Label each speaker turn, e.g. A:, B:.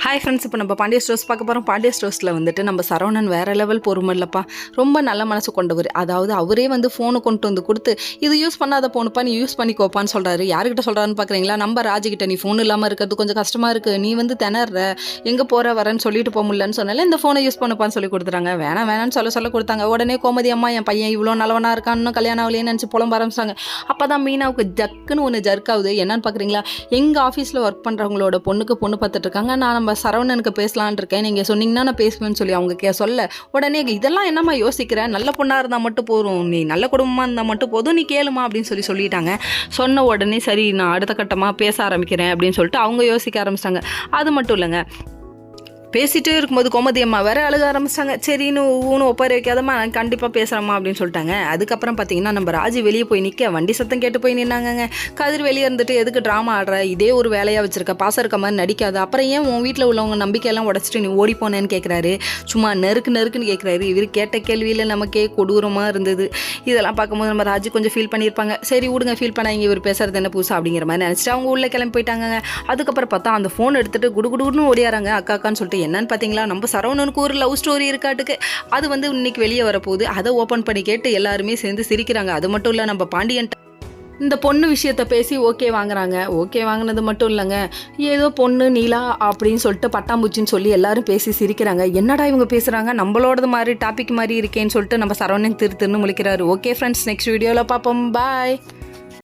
A: Hi friends, இப்போ நம்ம Pandya stores பார்க்க போகிறோம். பாண்டிய ஸ்டோர்ஸில் வந்துட்டு நம்ம சரவணன் வேறு லெவல் பொறுமை இல்லைப்பா, ரொம்ப நல்ல மனசு கொண்டவர். அதாவது அவரே வந்து ஃபோனை கொண்டு வந்து கொடுத்து, இது யூஸ் பண்ணாத ஃபோனுப்பா, நீ யூஸ் பண்ணிக்கோப்பான்னு சொல்கிறாரு. யார்கிட்ட சொல்கிறாருன்னு பார்க்குறீங்களா? நம்ம ராஜுகிட்ட. நீ ஃபோன் இல்லாமல் இருக்கிறது கொஞ்சம் கஷ்டமாக இருக்குது, நீ வந்து திணற, எங்கே போகிற வரேன்னு சொல்லிட்டு போக முடியலன்னு சொன்னால இந்த ஃபோனை யூஸ் பண்ணப்பான்னு சொல்லி கொடுத்துறாங்க. வேணான்னு சொல்ல கொடுத்தாங்க. உடனே கோமதி அம்மா, என் பையன் இவ்வளோ நல்லவனாக இருக்கான்னு கல்யாணம் ஆகலையேன்னு நினச்சி புலம்ப ஆரம்பிச்சாங்க. அப்போ தான் மீனாவுக்கு ஜக்குன்னு ஒன்று ஜர்க்காகுது. என்னன்னு பார்க்குறீங்களா? எங்கள் ஆஃபீஸில் ஒர்க் பண்ணுறவங்களோட பொண்ணுக்கு பொண்ணு பார்த்துட்டு இருக்காங்க. நான் நம்ம சரவணனுக்கு பேசலான் இருக்கேன், நீங்கள் சொன்னீங்கன்னா நான் பேசுவேன்னு சொல்லி அவங்க சொல்ல, உடனே இதெல்லாம் என்னம்மா யோசிக்கிறேன், நல்ல பொண்ணாக இருந்தால் மட்டும் போதும், நீ நல்ல குடும்பமாக இருந்தால் மட்டும் போதும், நீ கேளுமா அப்படின்னு சொல்லிட்டாங்க. சொன்ன உடனே சரி, நான் அடுத்த கட்டமாக பேச ஆரம்பிக்கிறேன் அப்படின்னு சொல்லிட்டு அவங்க யோசிக்க ஆரம்பிச்சிட்டாங்க. அது மட்டும் இல்லைங்க, பேசிகிட்டே இருக்கும்போது கோமதி அம்மா வேறு அழுக ஆரம்பிச்சிட்டாங்க. சரின்னு ஊன்னு ஒப்பாரி வைக்காதம்மா, நான் கண்டிப்பாக பேசுகிறேம்மா அப்படின்னு சொல்லிட்டாங்க. அதுக்கப்புறம் பார்த்தீங்கன்னா நம்ம ராஜி வெளியே போய் நிற்க வண்டி சத்தம் கேட்டு போய் நின்னாங்க. கதிர் வெளியே இருந்துட்டு, எதுக்கு ட்ராமா ஆடுற, இதே ஒரு வேலையாக வச்சுருக்க, பாசம் இருக்க மாதிரி நடிக்காது, அப்புறம் ஏன் உன் வீட்டில் உள்ளவங்க நம்பிக்கையெல்லாம் உடச்சிட்டு நீ ஓடி போனேன்னு கேட்குறாரு. சும்மா நெருக்குன்னு கேட்குறாரு. இவர் கேட்ட கேள்வியில் நமக்கே கொடூரமாக இருந்தது. இதெல்லாம் பார்க்கும்போது நம்ம ராஜி கொஞ்சம் ஃபீல் பண்ணியிருப்பாங்க. சரி விடுங்க, ஃபீல் பண்ணாங்க, இவர் பேசுறது என்ன புதுசா அப்படிங்கிற மாதிரி நினச்சிட்டு அவங்க உள்ளே கிளம்பி போயிட்டாங்க. அதுக்கப்புறம் பார்த்தா அந்த ஃபோன் எடுத்துகிட்டு குடுகுடுன்னு ஓடியாராங்க அக்கான்னு சொல்லிட்டு. என்னன்னு பார்த்தீங்களா, நம்ம சரவணனுக்கு ஒரு லவ் ஸ்டோரி இருக்காட்டுக்கு, அது வந்து இன்னைக்கு வெளியே வரப்போகுது. அதை ஓப்பன் பண்ணி கேட்டு எல்லாருமே சேர்ந்து சிரிக்கிறாங்க. அது மட்டும் இல்லை, நம்ம பாண்டியன் இந்த பொண்ணு விஷயத்தை பேசி ஓகே வாங்குறாங்க. ஓகே வாங்கினது மட்டும் இல்லைங்க, ஏதோ பொண்ணு நீலா அப்படின்னு சொல்லிட்டு பட்டாம்பூச்சின்னு சொல்லி எல்லாரும் பேசி சிரிக்கிறாங்க. என்னடா இவங்க பேசுகிறாங்க, நம்மளோடது மாதிரி டாபிக் மாதிரி இருக்கேன்னு சொல்லிட்டு நம்ம சரவணன் திருன்னு முழிக்கிறாரு. ஓகே ஃப்ரெண்ட்ஸ், நெக்ஸ்ட் வீடியோவில் பார்ப்போம். பாய்.